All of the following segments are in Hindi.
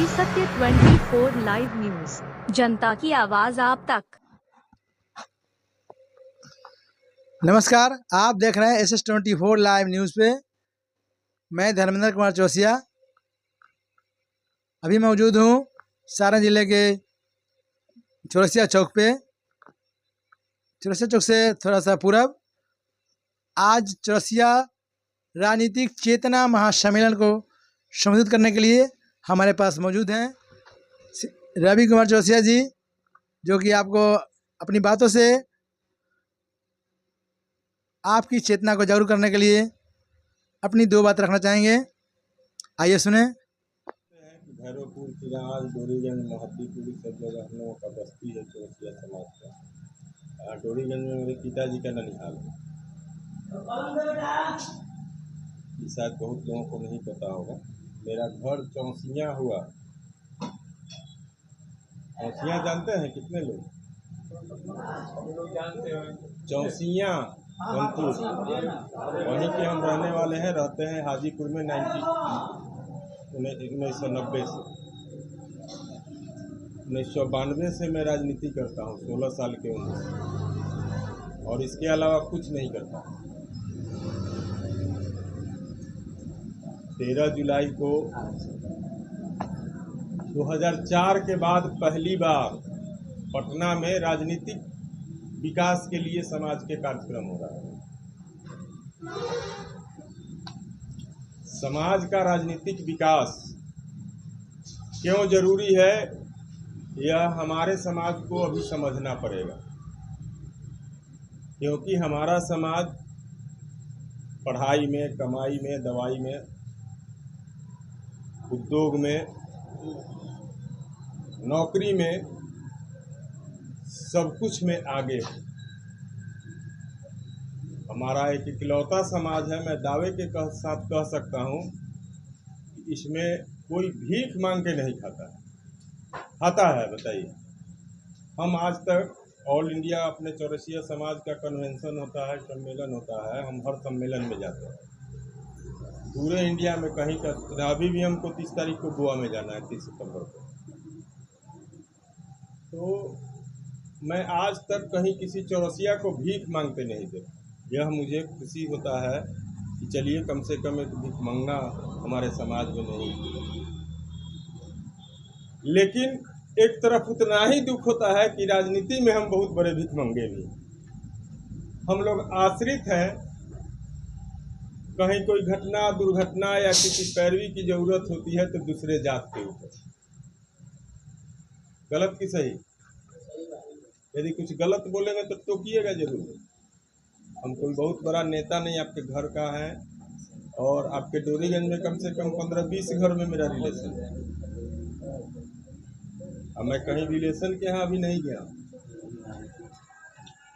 सत्य 24 लाइव न्यूज, जनता की आवाज आप तक। नमस्कार, आप देख रहे हैं SS24 लाइव न्यूज़ पे। मैं धर्मेंद्र कुमार चौरसिया अभी मौजूद हूँ सारण जिले के चौरसिया चौक पे। चौरसिया चौक से थोड़ा सा पूरब आज चौरसिया राजनीतिक चेतना महासम्मेलन को संबोधित करने के लिए हमारे पास मौजूद हैं रवि कुमार चौरसिया जी, जो कि आपको अपनी बातों से आपकी चेतना को जागरूक करने के लिए अपनी दो बात रखना चाहेंगे। आइए सुने। भैरवपुर, चिराज, डोरीगंज, महतीपुर सब जगह हम लोगों का बस्ती है चौरसिया समाज का। डोरीगंज में मेरे पिताजी का ननिहाल है। ये शायद बहुत लोगों को नहीं पता होगा। मेरा घर चौसिया हुआ। चौसिया जानते हैं कितने लोग? चौसिया बनपुर, वहीं के हम रहने वाले हैं। रहते हैं हाजीपुर में 1990 से 1992 से मैं राजनीति करता हूँ, 16 साल के उम्र से, और इसके अलावा कुछ नहीं करता। 13 जुलाई को 2004 के बाद पहली बार पटना में राजनीतिक विकास के लिए समाज के कार्यक्रम हो रहा है। समाज का राजनीतिक विकास क्यों जरूरी है, यह हमारे समाज को अभी समझना पड़ेगा, क्योंकि हमारा समाज पढ़ाई में, कमाई में, दवाई में, उद्योग में, नौकरी में, सब कुछ में आगे है। हमारा एक इकलौता समाज है। मैं दावे के साथ कह सकता हूँ कि इसमें कोई भीख मांग के नहीं खाता है। खाता है, बताइए। हम आज तक ऑल इंडिया अपने चौरसिया समाज का कन्वेंशन होता है, सम्मेलन होता है, हम हर सम्मेलन में जाते हैं पूरे इंडिया में। कहीं का अभी भी हमको 30 तारीख को गोवा में जाना है, 30 सितंबर को। तो मैं आज तक कहीं किसी चौरसिया को भीख मांगते नहीं देखा। यह मुझे खुशी होता है कि चलिए कम से कम एक भीख मांगना हमारे समाज में नहीं। लेकिन एक तरफ उतना ही दुख होता है कि राजनीति में हम बहुत बड़े भीख मांगे भी। हम लोग आश्रित हैं। कहीं कोई घटना, दुर्घटना या किसी पैरवी की जरूरत होती है तो दूसरे जात के ऊपर। गलत की सही? यदि कुछ गलत बोलेंगे तो टोकिएगा जरूर। हम कोई बहुत बड़ा नेता नहीं आपके घर का है, और आपके डोरीगंज में कम से कम 15-20 घर में मेरा रिलेशन है। अब मैं कहीं रिलेशन के यहाँ अभी नहीं गया,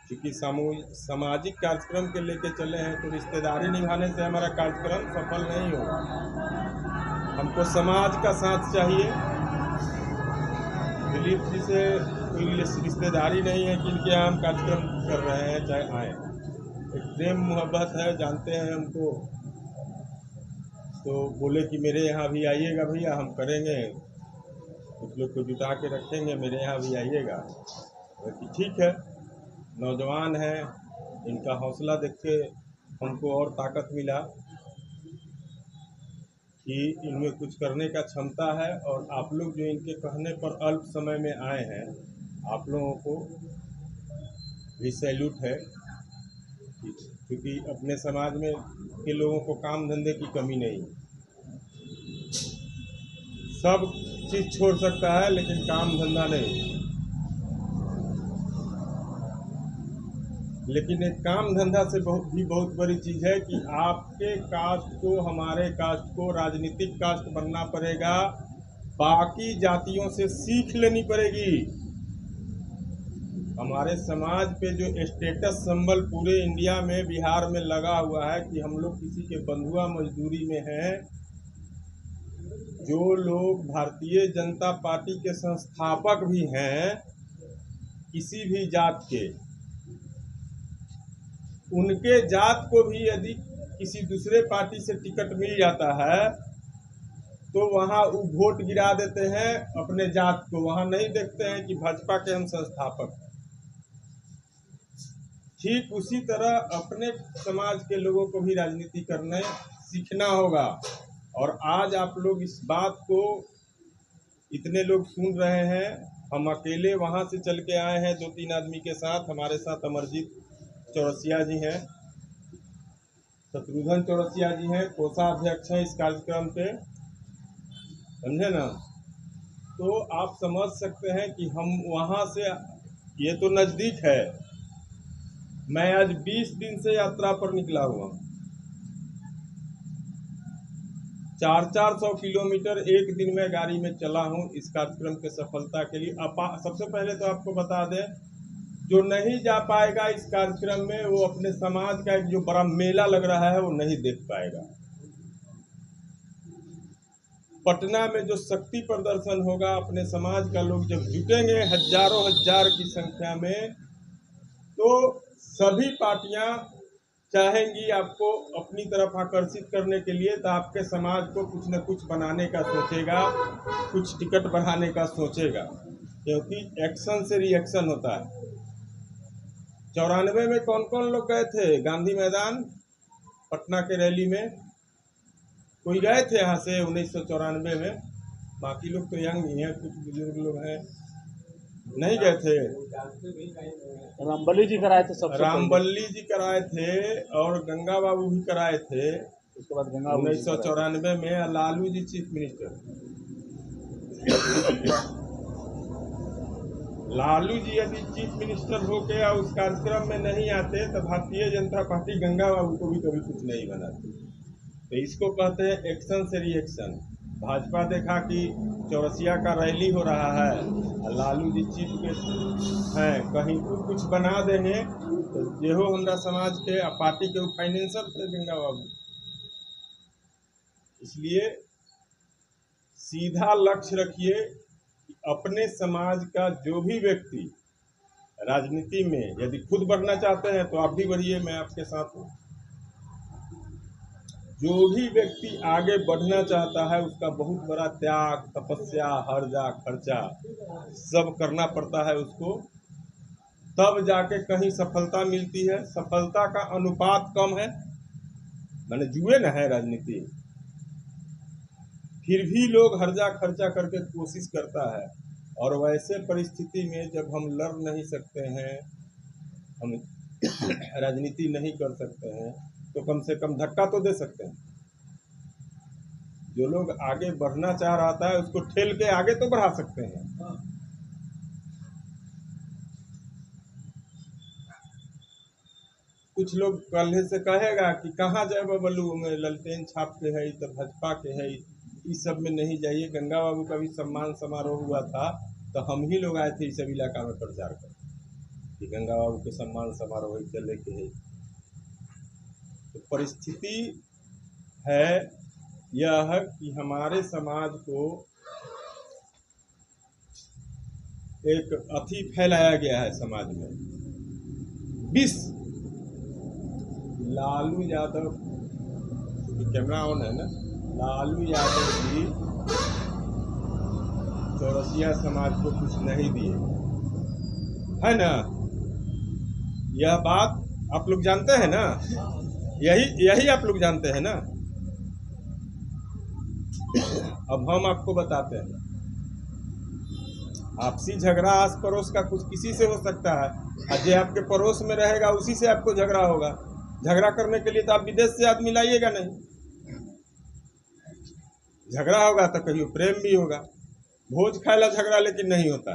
क्योंकि सामाजिक कार्यक्रम के लेके चले हैं, तो रिश्तेदारी निभाने से हमारा कार्यक्रम सफल नहीं होगा। हमको समाज का साथ चाहिए। दिलीप जी से कोई रिश्तेदारी नहीं है कि इनके यहाँ हम कार्यक्रम कर रहे हैं, चाहे आए। एक प्रेम मोहब्बत है, जानते हैं हमको, तो बोले कि मेरे यहाँ भी आइएगा भैया, हम करेंगे, कुछ लोग को जुटा के रखेंगे, मेरे यहाँ भी आइएगा। तो ठीक है, नौजवान हैं, इनका हौसला देख के हमको और ताकत मिला कि इनमें कुछ करने का क्षमता है। और आप लोग जो इनके कहने पर अल्प समय में आए हैं, आप लोगों को भी सैल्यूट है, क्योंकि अपने समाज में के लोगों को काम धंधे की कमी नहीं। सब चीज़ छोड़ सकता है लेकिन काम धंधा नहीं। लेकिन एक काम धंधा से बहुत बड़ी चीज़ है कि आपके कास्ट को, हमारे कास्ट को राजनीतिक कास्ट बनना पड़ेगा। बाकी जातियों से सीख लेनी पड़ेगी। हमारे समाज पे जो स्टेटस सिंबल पूरे इंडिया में, बिहार में लगा हुआ है कि हम लोग किसी के बंधुआ मजदूरी में हैं। जो लोग भारतीय जनता पार्टी के संस्थापक भी हैं, किसी भी जात के, उनके जात को भी यदि किसी दूसरे पार्टी से टिकट मिल जाता है तो वहाँ वो वोट गिरा देते हैं अपने जात को, वहाँ नहीं देखते हैं कि भाजपा के हम संस्थापक हैं। ठीक उसी तरह अपने समाज के लोगों को भी राजनीति करने सीखना होगा। और आज आप लोग इस बात को इतने लोग सुन रहे हैं, हम अकेले वहाँ से चल के आए हैं 2-3 आदमी के साथ। हमारे साथ अमरजीत चौरसिया जी हैं, शत्रुघ्न चौरसिया जी हैं, कोषाध्यक्ष हैं इस कार्यक्रम के, समझे ना। तो आप समझ सकते हैं कि हम वहाँ से, ये तो नज़दीक है, मैं आज 20 दिन से यात्रा पर निकला हुआ हूँ। 400 किलोमीटर एक दिन में गाड़ी में चला हूँ इस कार्यक्रम के सफलता के लिए। सबसे पहले तो आपको बता दें, जो नहीं जा पाएगा इस कार्यक्रम में, वो अपने समाज का एक जो बड़ा मेला लग रहा है वो नहीं देख पाएगा। पटना में जो शक्ति प्रदर्शन होगा, अपने समाज का लोग जब जुटेंगे हजारों हजार की संख्या में, तो सभी पार्टियां चाहेंगी आपको अपनी तरफ आकर्षित करने के लिए, तो आपके समाज को कुछ न कुछ बनाने का सोचेगा, कुछ टिकट बढ़ाने का सोचेगा, क्योंकि एक्शन से रिएक्शन होता है। 94 में कौन कौन लोग गए थे गांधी मैदान पटना के रैली में? कोई गए थे यहाँ से 1994 में? बाकी लोग तो यंग ही हैं, कुछ बुजुर्ग लोग हैं, नहीं गए थे। रामबली जी कराए थे, सबसे रामबली जी कराए थे और गंगा बाबू भी कराए थे। उसके बाद गंगा 1994 में लालू जी चीफ मिनिस्टर, लालू जी यदि चीफ मिनिस्टर हो के उस कार्यक्रम में नहीं आते तो भारतीय जनता पार्टी गंगा बाबू को भी कभी कुछ नहीं बनाती। तो इसको कहते हैं एक्शन से रिएक्शन। भाजपा देखा कि चौरसिया का रैली हो रहा है, लालू जी चीफ के हैं, कहीं को कुछ बना देंगे तो जेहो हमरा समाज के पार्टी के फाइनेंसर थे गंगा बाबू। इसलिए सीधा लक्ष्य रखिए कि अपने समाज का जो भी व्यक्ति राजनीति में यदि खुद बढ़ना चाहते हैं तो आप भी बढ़िए, मैं आपके साथ हूँ। जो भी व्यक्ति आगे बढ़ना चाहता है उसका बहुत बड़ा त्याग, तपस्या, हर्जा, खर्चा सब करना पड़ता है उसको, तब जाके कहीं सफलता मिलती है। सफलता का अनुपात कम है, मैंने जुए न है राजनीति, फिर भी लोग हर्जा खर्चा करके कोशिश करता है। और वैसे परिस्थिति में जब हम लड़ नहीं सकते हैं, हम राजनीति नहीं कर सकते हैं, तो कम से कम धक्का तो दे सकते हैं। जो लोग आगे बढ़ना चाह रहा है उसको ठेल के आगे तो बढ़ा सकते हैं। कुछ लोग पहले से कहेगा कि कहाँ जाए बबलू में ललटेन छाप के है, तो भाजपा के है, इस सब में नहीं जाइए। गंगा बाबू का भी सम्मान समारोह हुआ था तो हम ही लोग आए थे इस सब इलाका में प्रचार कर कि गंगा बाबू के सम्मान समारोह चले के है। तो परिस्थिति है यह कि हमारे समाज को एक अथी फैलाया गया है समाज में, विष। लालू यादव, कैमरा ऑन है ना, लालू यादव जी चौरसिया समाज को कुछ नहीं दिए, है ना? यह बात आप लोग जानते हैं ना, यही आप लोग जानते हैं ना। अब हम आपको बताते हैं, आपसी झगड़ा आस पड़ोस का कुछ किसी से हो सकता है, और जो आपके पड़ोस में रहेगा उसी से आपको झगड़ा होगा। झगड़ा करने के लिए तो आप विदेश से आदमी लाइएगा नहीं, झगड़ा होगा तो कहीं प्रेम भी होगा। भोज खाएला झगड़ा लेकिन नहीं होता।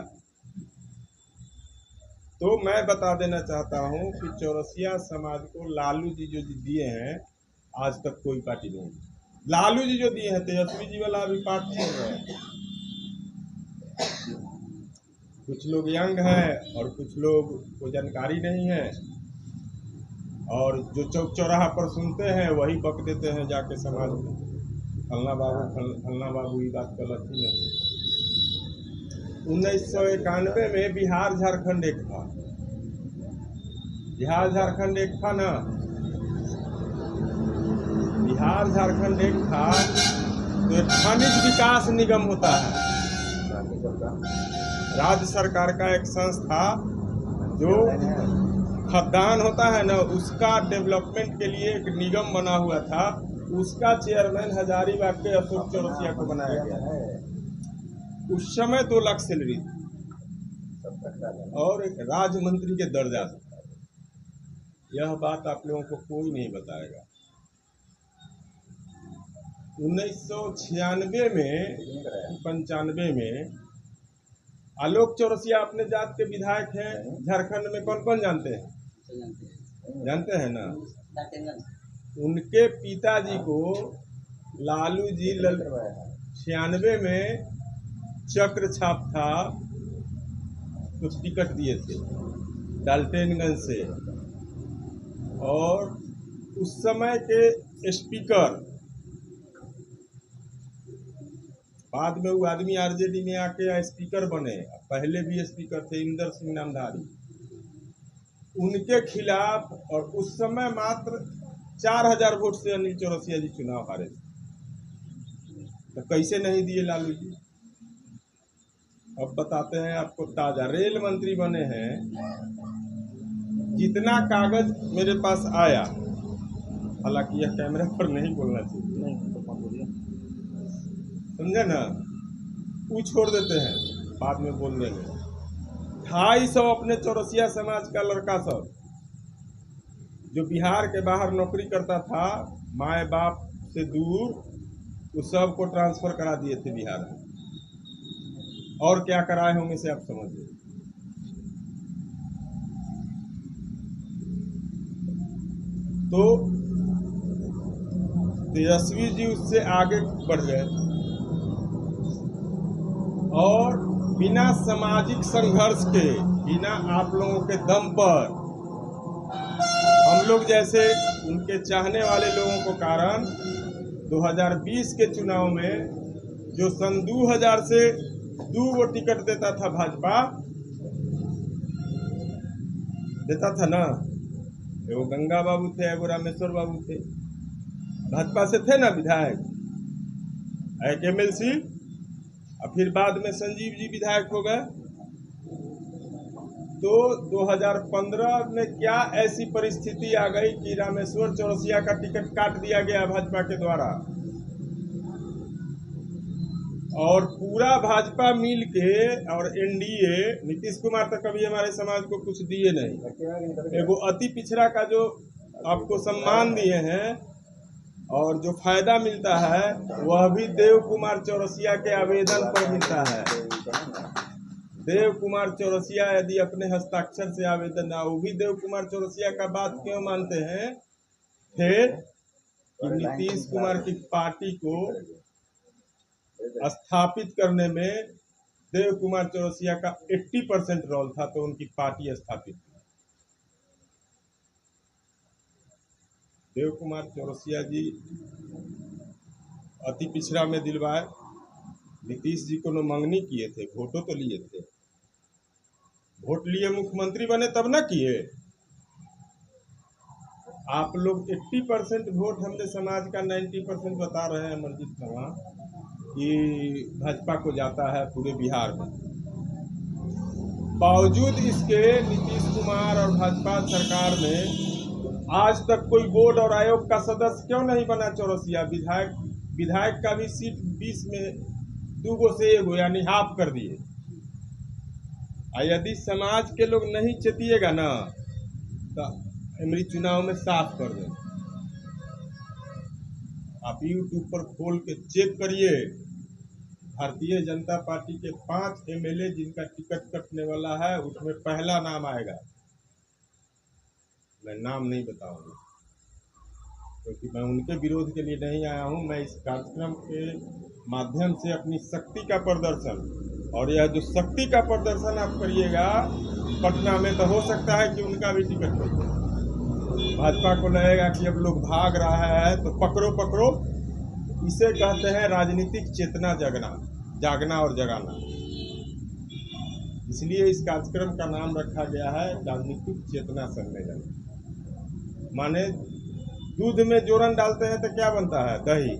तो मैं बता देना चाहता हूं कि चौरसिया समाज को लालू जी जो दिए हैं, आज तक कोई पार्टी नहीं। लालू जी जो दिए हैं, तेजस्वी जी वाला अभी पार्ट छोड़ रहे हैं। कुछ लोग यंग हैं और कुछ लोग को जानकारी नहीं है, और जो चौक चौराहा पर सुनते हैं वही बक देते हैं जाके समाज में, फलना बाबू ये बात गलत ही नहीं। 1991 में बिहार झारखंड एक था, बिहार झारखंड एक था ना, बिहार झारखंड एक था। तो खनिज विकास निगम होता है, राज्य सरकार का एक संस्था जो खदान होता है ना, उसका डेवलपमेंट के लिए एक निगम बना हुआ था। उसका चेयरमैन हजारीबाग के अशोक चौरसिया को बनाया गया। उस समय 2 लाख सैलरी थी और एक राज्य मंत्री के दर्जा से। यह बात आप लोगों को कोई नहीं बताएगा। 1996 में 95 में आलोक चौरसिया अपने जात के विधायक हैं। झारखंड में कौन कौन जानते हैं? जानते हैं ना? उनके पिताजी को लालू जी 96 में चक्र छाप था तो टिकट दिए थे डाल्टनगंज से, और उस समय के स्पीकर, बाद में वो आदमी आरजेडी में आके स्पीकर बने, पहले भी स्पीकर थे इंदर सिंह नामधारी, उनके खिलाफ, और उस समय मात्र 4000 वोट से अनिल चौरसिया जी चुनाव हारे थे। तो कैसे नहीं दिए लालू जी? अब बताते हैं आपको ताजा। रेल मंत्री बने हैं। जितना कागज मेरे पास आया, हालांकि यह कैमरे पर नहीं बोलना चाहिए, समझे ना, वो छोड़ देते हैं, बाद में बोल देंगे। 250 अपने चौरसिया समाज का लड़का सब जो बिहार के बाहर नौकरी करता था, माए बाप से दूर, उस सब को ट्रांसफर करा दिए थे बिहार में। और क्या कराए होंगे से आप समझिए। तो तेजस्वी जी उससे आगे बढ़ गए और बिना सामाजिक संघर्ष के, बिना आप लोगों के दम पर, हम लोग जैसे उनके चाहने वाले लोगों को कारण 2020 के चुनाव में जो सन 2000 से 2 वो टिकट देता था भाजपा, देता था ना, एगो गंगा बाबू थे, एगो रामेश्वर बाबू थे, भाजपा से थे ना विधायक, एक एमएलसी, और फिर बाद में संजीव जी विधायक हो गए। तो 2015 में क्या ऐसी परिस्थिति आ गई कि रामेश्वर चौरसिया का टिकट काट दिया गया भाजपा के द्वारा, और पूरा भाजपा मिल के और एनडीए, नीतीश कुमार तक कभी हमारे समाज को कुछ दिए नहीं। एगो अति पिछड़ा का जो आपको सम्मान दिए हैं और जो फायदा मिलता है वह भी देव कुमार चौरसिया के आवेदन पर मिलता है। देव कुमार चौरसिया यदि अपने हस्ताक्षर से आवेदन ना, वो भी देव कुमार चौरसिया का बात क्यों मानते हैं? फिर कि नीतीश कुमार की पार्टी को स्थापित करने में देव कुमार चौरसिया का 80% रोल था, तो उनकी पार्टी स्थापित हुई। देव कुमार चौरसिया जी अति पिछड़ा में दिलवाए, नीतीश जी को मंगनी किए थे, वोटों तो लिए थे, वोट लिए मुख्यमंत्री बने तब ना किए। आप लोग 80% वोट हमने समाज का 90% बता रहे हैं अमरजीत शर्मा कि भाजपा को जाता है पूरे बिहार में। बावजूद इसके नीतीश कुमार और भाजपा सरकार में आज तक कोई बोर्ड और आयोग का सदस्य क्यों नहीं बना चौरसिया? विधायक का भी सीट 20 में 2 गो से 1 गो, यानी हाफ कर दिए। यदि समाज के लोग नहीं चेतिएगा ना तो एमरी चुनाव में साफ कर दें। आप यूट्यूब पर खोल के चेक करिए, भारतीय जनता पार्टी के 5 एमएलए जिनका टिकट कटने वाला है, उसमें पहला नाम आएगा। मैं नाम नहीं बताऊंगा क्योंकि मैं उनके विरोध के लिए नहीं आया हूं। मैं इस कार्यक्रम के माध्यम से अपनी शक्ति का प्रदर्शन, और यह जो शक्ति का प्रदर्शन आप करिएगा पटना में, तो हो सकता है कि उनका भी टिकट मिल जाए। भाजपा को लगेगा कि अब लोग भाग रहा है तो पकड़ो पकड़ो। इसे कहते हैं राजनीतिक चेतना जागना और जगाना। इसलिए इस कार्यक्रम का नाम रखा गया है राजनीतिक चेतना सम्मेलन। माने दूध में जोरन डालते हैं तो क्या बनता है? दही।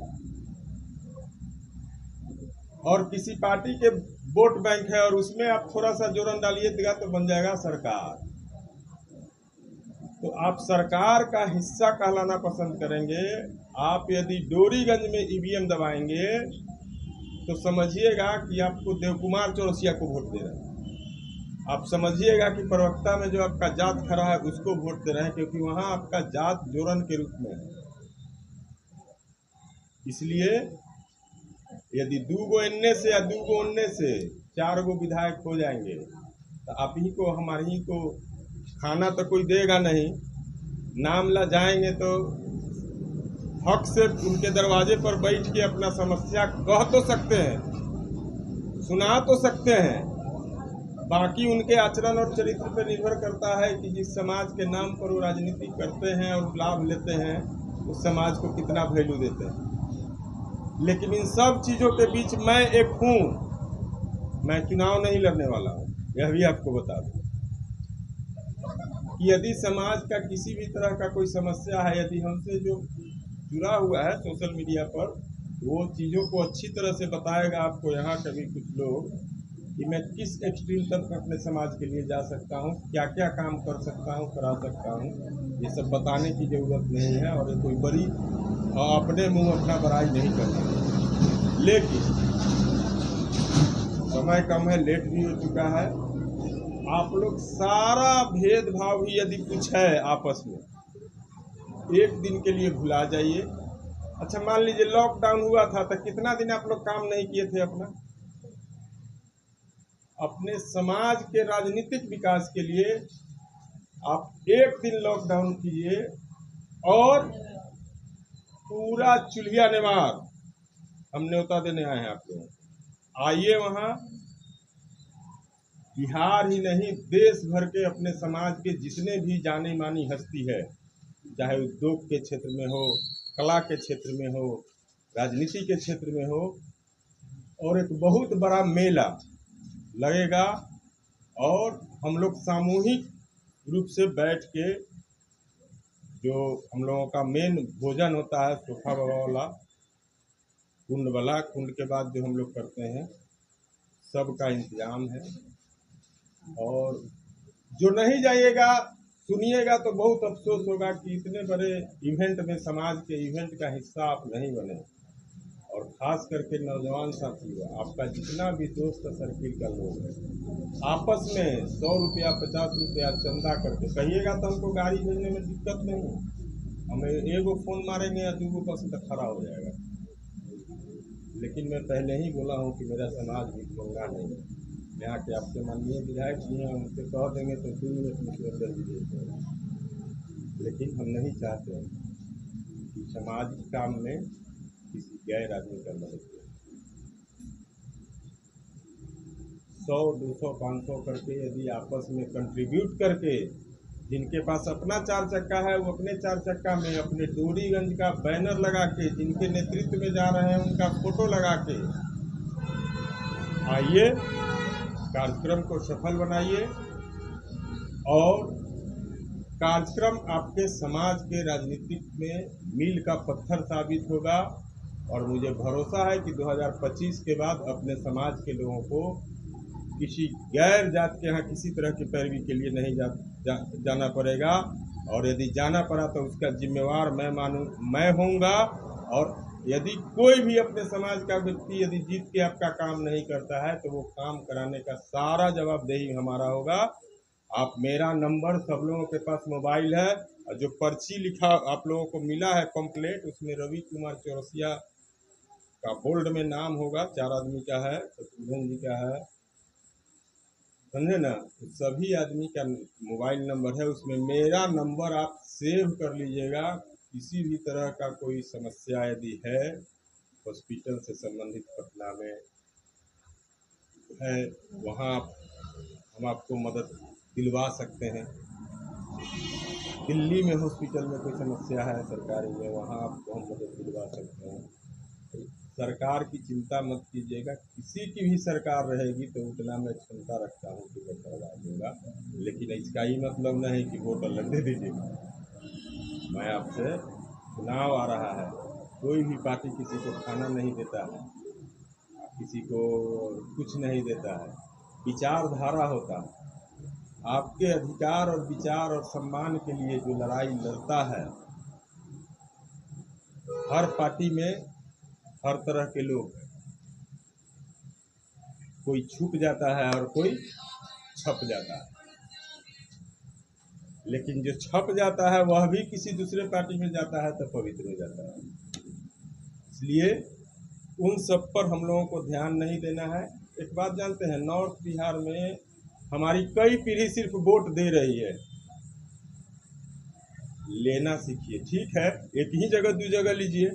और किसी पार्टी के वोट बैंक है और उसमें आप थोड़ा सा जोरन डालिएगा तो बन जाएगा सरकार। तो आप सरकार का हिस्सा कहलाना पसंद करेंगे। आप यदि डोरीगंज में ईवीएम दबाएंगे तो समझिएगा कि आपको देवकुमार चौरसिया को वोट दे रहे हैं। आप समझिएगा कि प्रवक्ता में जो आपका जात खड़ा है उसको वोट दे रहे हैं, क्योंकि वहां आपका जात जोरन के रूप में है। इसलिए यदि 2 गो इन्ने से या 2 गो उन्ने से 4 गो विधायक हो जाएंगे तो आप ही को हमारे ही को खाना तो कोई देगा नहीं। नाम ला जाएंगे तो हक से उनके दरवाजे पर बैठ के अपना समस्या कह तो सकते हैं, सुना तो सकते हैं। बाकी उनके आचरण और चरित्र पर निर्भर करता है कि जिस समाज के नाम पर वो राजनीति करते हैं और लाभ लेते हैं उस समाज को कितना वैल्यू देते हैं। लेकिन इन सब चीज़ों के बीच मैं एक हूँ, मैं चुनाव नहीं लड़ने वाला हूँ। यह भी आपको बता दूँ कि यदि समाज का किसी भी तरह का कोई समस्या है, यदि हमसे जो जुड़ा हुआ है सोशल मीडिया पर, वो चीज़ों को अच्छी तरह से बताएगा आपको यहाँ कभी कुछ लोग कि मैं किस एक्सट्रीम तक अपने समाज के लिए जा सकता हूँ, क्या क्या काम कर सकता हूँ, करा सकता हूँ। ये सब बताने की ज़रूरत नहीं है और ये कोई बड़ी अपने मुंह अपना बड़ाई नहीं करना। लेकिन समय कम है, लेट भी हो चुका है। आप लोग सारा भेदभाव ही यदि कुछ है आपस में, एक दिन के लिए भुला जाइए। अच्छा मान लीजिए लॉकडाउन हुआ था तो कितना दिन आप लोग काम नहीं किए थे अपने समाज के राजनीतिक विकास के लिए। आप एक दिन लॉकडाउन कीजिए और पूरा चुल्हिया नेवार हम न्योता देने आए हैं आप लोग, आइए वहाँ। बिहार ही नहीं देश भर के अपने समाज के जितने भी जानी मानी हस्ती है, चाहे उद्योग के क्षेत्र में हो, कला के क्षेत्र में हो, राजनीति के क्षेत्र में हो, और एक बहुत बड़ा मेला लगेगा और हम लोग सामूहिक रूप से बैठ के जो हम लोगों का मेन भोजन होता है सोफा बाबा वाला, कुंड वाला, कुंड के बाद जो हम लोग करते हैं सबका इंतजाम है। और जो नहीं जाइएगा सुनिएगा तो बहुत अफसोस होगा कि इतने बड़े इवेंट में, समाज के इवेंट का हिस्सा आप नहीं बने। और ख़ास करके नौजवान साथियों, आपका जितना भी दोस्त सर्किल का लोग है, आपस में 100 रुपया 50 रुपया चंदा करके कहिएगा तो हमको गाड़ी भेजने में दिक्कत नहीं है। हमें एगो फ़ोन मारेंगे या 2 बस तक खड़ा हो जाएगा। लेकिन मैं पहले ही बोला हूँ कि मेरा समाज भी मंगा नहीं है। यहाँ के आपके माननीय विधायक जी हैं, उनसे कह देंगे तो 2 मिनट में सिलेंडर भी दे देंगे। लेकिन हम नहीं चाहते कि सामाजिक काम में किसी गैर आदमी का मदद करें। 100, 200, 500 करके यदि आपस में कंट्रीब्यूट करके, जिनके पास अपना 4 चक्का है वो अपने 4 चक्का में अपने डोरीगंज का बैनर लगा के, जिनके नेतृत्व में जा रहे हैं उनका फोटो लगा के आइए, कार्यक्रम को सफल बनाइए। और कार्यक्रम आपके समाज के राजनीतिक में मील का पत्थर साबित होगा। और मुझे भरोसा है कि 2025 के बाद अपने समाज के लोगों को किसी गैर जात के यहाँ किसी तरह की पैरवी के लिए नहीं जाना पड़ेगा। और यदि जाना पड़ा तो उसका जिम्मेवार मैं होऊंगा। और यदि कोई भी अपने समाज का व्यक्ति यदि जीत के आपका काम नहीं करता है तो वो काम कराने का सारा जवाबदेही हमारा होगा। आप मेरा नंबर, सब लोगों के पास मोबाइल है, और जो पर्ची लिखा आप लोगों को मिला है पंपलेट, उसमें रवि कुमार चौरसिया का बोल्ड में नाम होगा। 4 आदमी का है, शत्रुघ्न जी का है, समझे ना। सभी आदमी का मोबाइल नंबर है, उसमें मेरा नंबर आप सेव कर लीजिएगा। किसी भी तरह का कोई समस्या यदि है, हॉस्पिटल से संबंधित पटना में है, वहाँ हम आपको मदद दिलवा सकते हैं। दिल्ली में हॉस्पिटल में कोई समस्या है सरकारी में, वहाँ आपको हम मदद दिलवा सकते हैं। सरकार की चिंता मत कीजिएगा, किसी की भी सरकार रहेगी तो उतना मैं क्षमता रखता हूँ कि मैं करवा दूँगा। लेकिन इसका ही मतलब नहीं कि वोट अलग दे दीजिएगा। मैं आपसे, चुनाव आ रहा है, कोई भी पार्टी किसी को खाना नहीं देता है। किसी को कुछ नहीं देता है, विचारधारा होता है। आपके अधिकार और विचार और सम्मान के लिए जो लड़ाई लड़ता है, हर पार्टी में हर तरह के लोग हैं। कोई छुप जाता है और कोई छप जाता है, लेकिन जो छप जाता है वह भी किसी दूसरे पार्टी में जाता है तो पवित्र हो जाता है। इसलिए उन सब पर हम लोगों को ध्यान नहीं देना है। एक बात जानते हैं, नॉर्थ बिहार में हमारी कई पीढ़ी सिर्फ वोट दे रही है। लेना सीखिए, ठीक है, एक ही जगह दो जगह लीजिए।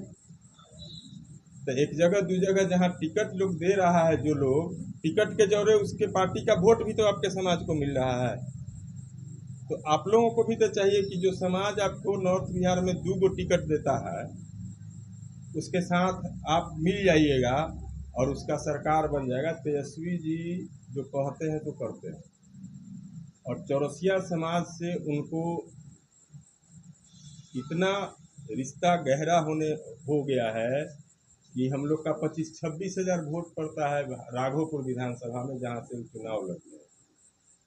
तो एक जगह दो जगह जहाँ टिकट लोग दे रहा है, जो लोग टिकट के जौरे उसके पार्टी का वोट भी तो आपके समाज को मिल रहा है। तो आप लोगों को भी तो चाहिए कि जो समाज आपको नॉर्थ बिहार में 2 टिकट देता है, उसके साथ आप मिल जाइएगा और उसका सरकार बन जाएगा। तेजस्वी जी जो कहते हैं तो करते हैं। और चौरसिया समाज से उनको इतना रिश्ता गहरा हो गया है कि हम लोग का 25-26 हज़ार वोट पड़ता है राघोपुर विधानसभा में, जहाँ से चुनाव लड़ते हैं।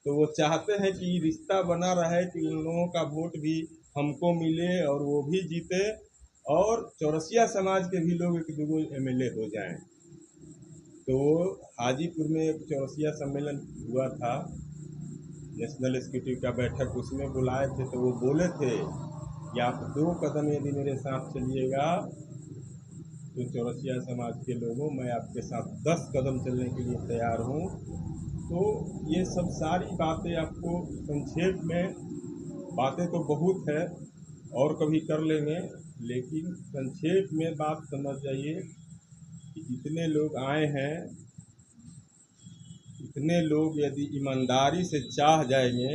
तो वो चाहते हैं कि रिश्ता बना रहे कि उन लोगों का वोट भी हमको मिले और वो भी जीते और चौरसिया समाज के भी लोग 1-2 MLA हो जाएं। तो हाजीपुर में एक चौरसिया सम्मेलन हुआ था, नेशनल एग्जीक्यूटिव का बैठक, उसमें बुलाए थे। तो वो बोले थे कि आप 2 कदम यदि मेरे साथ चलिएगा तो चौरसिया समाज के लोगों, मैं आपके साथ 10 कदम चलने के लिए तैयार हूँ। तो ये सब सारी बातें आपको संक्षेप में, बातें तो बहुत है और कभी कर लेंगे, लेकिन संक्षेप में बात समझ जाइए कि जितने लोग आए हैं, इतने लोग यदि ईमानदारी से चाह जाएंगे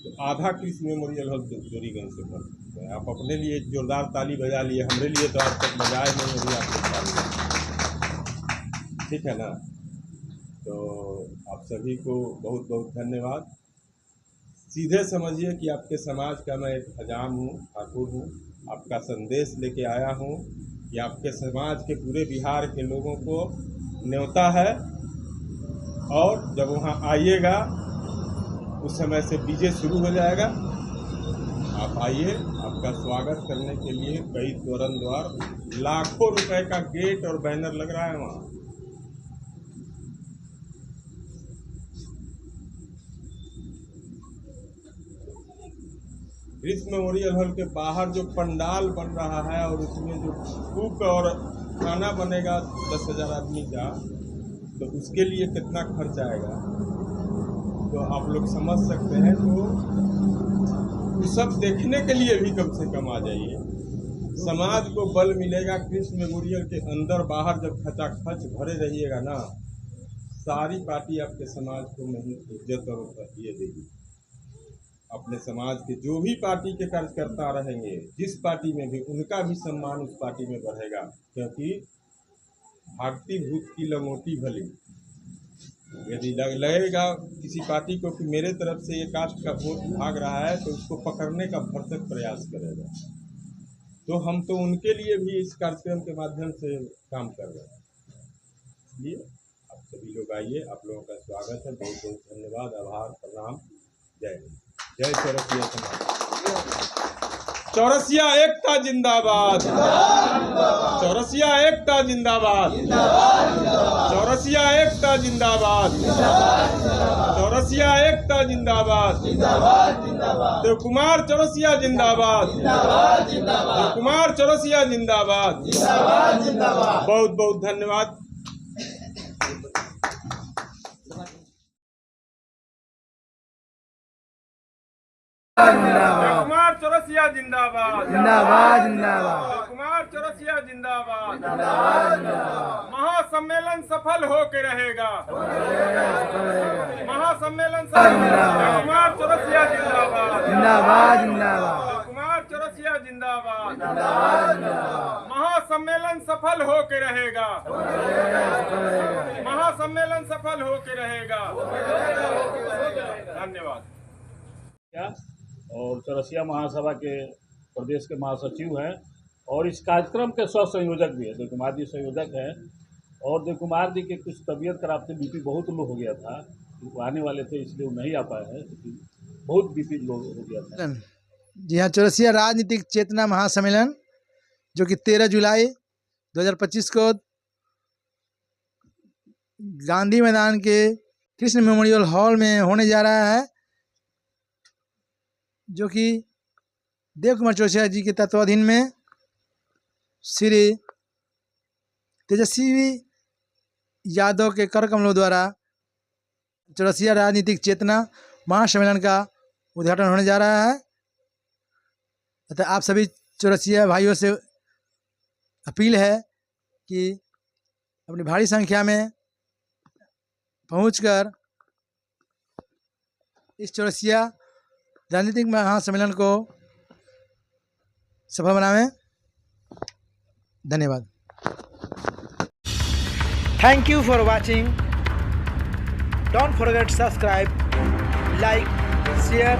तो आधा कृषि मेमोरियल हॉल जोरीगंज से कर सकते हैं। आप अपने लिए जोरदार ताली बजा लिए, हमारे लिए तो आज तक बजाए नहीं, अभी आपको ताली, ठीक है ना। तो आप सभी को बहुत बहुत धन्यवाद। सीधे समझिए कि आपके समाज का मैं एक हजाम हूँ, ठाकुर हूँ। आपका संदेश लेके आया हूँ कि आपके समाज के पूरे बिहार के लोगों को न्योता है, और जब वहाँ आइएगा उस समय से डीजे शुरू हो जाएगा। आप आइए, आपका स्वागत करने के लिए कई तोरण द्वार, लाखों रुपए का गेट और बैनर लग रहा है वहाँ। कृष्ण मेमोरियल हॉल के बाहर जो पंडाल बन रहा है और उसमें जो कुक और खाना बनेगा 10,000 आदमी का, तो उसके लिए कितना खर्च आएगा तो आप लोग समझ सकते हैं। तो सब देखने के लिए भी कम से कम आ जाइए, समाज को बल मिलेगा। कृष्ण मेमोरियल के अंदर बाहर जब खचाखच भरे रहिएगा ना, सारी पार्टी आपके समाज को नहीं इज्जत और ये देगी। अपने समाज के जो भी पार्टी के कार्यकर्ता रहेंगे, जिस पार्टी में भी, उनका भी सम्मान उस पार्टी में बढ़ेगा, क्योंकि भागती भूत की लंगोटी भली। यदि लगेगा किसी पार्टी को कि मेरे तरफ से ये कास्ट का वोट भाग रहा है, तो उसको पकड़ने का भरसक प्रयास करेगा। तो हम तो उनके लिए भी इस कार्यक्रम के माध्यम से काम कर रहे हैं। इसलिए आप सभी लोग आइए, आप लोगों का स्वागत है। बहुत बहुत धन्यवाद, आभार, प्रणाम, जय हिंद, जय चौरसिया समाज। चौरसिया एकता जिंदाबाद, चौरसिया एकता जिंदाबाद, चौरसिया एकता जिंदाबाद, चौरसिया एकता जिंदाबाद, देव कुमार चौरसिया जिंदाबाद, देव कुमार चौरसिया जिंदाबाद। बहुत बहुत धन्यवाद। कुमार चौरसिया जिंदाबाद, जिंदाबाद जिंदाबाद, कुमार चौरसिया जिंदाबाद। जिंदाबाद। महासम्मेलन सफल होके रहेगा, महासम्मेलन जिंदाबाद। कुमार चौरसिया जिंदाबाद, जिंदाबाद जिंदाबाद, कुमार चौरसिया जिंदाबाद। जिंदाबाद। महासम्मेलन सफल होके रहेगा, महासम्मेलन सफल होके रहेगा। धन्यवाद। और चौरसिया महासभा के प्रदेश के महासचिव हैं और इस कार्यक्रम के सह संयोजक भी हैं। तो कुमार जी संयोजक हैं और देव कुमार जी के कुछ तबीयत खराब थी, बीपी बहुत लो हो गया था, वो आने वाले थे इसलिए वो नहीं आ पाए हैं, क्योंकि बहुत बीपी लो हो गया था। जी हाँ, चौरसिया राजनीतिक चेतना महासम्मेलन जो कि 13 जुलाई 2025 को गांधी मैदान के कृष्ण मेमोरियल हॉल में होने जा रहा है, जो कि देव कुमार चौरसिया जी के तत्वाधीन में श्री तेजस्वी यादव के कर कमलों द्वारा चौरसिया राजनीतिक चेतना महासम्मेलन का उद्घाटन होने जा रहा है। अतः आप सभी चौरसिया भाइयों से अपील है कि अपनी भारी संख्या में पहुंचकर इस चौरसिया राजनीतिक महासम्मेलन को सफल बनावें। धन्यवाद। Thank you for watching. Don't forget to subscribe, like, share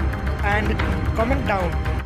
and comment down.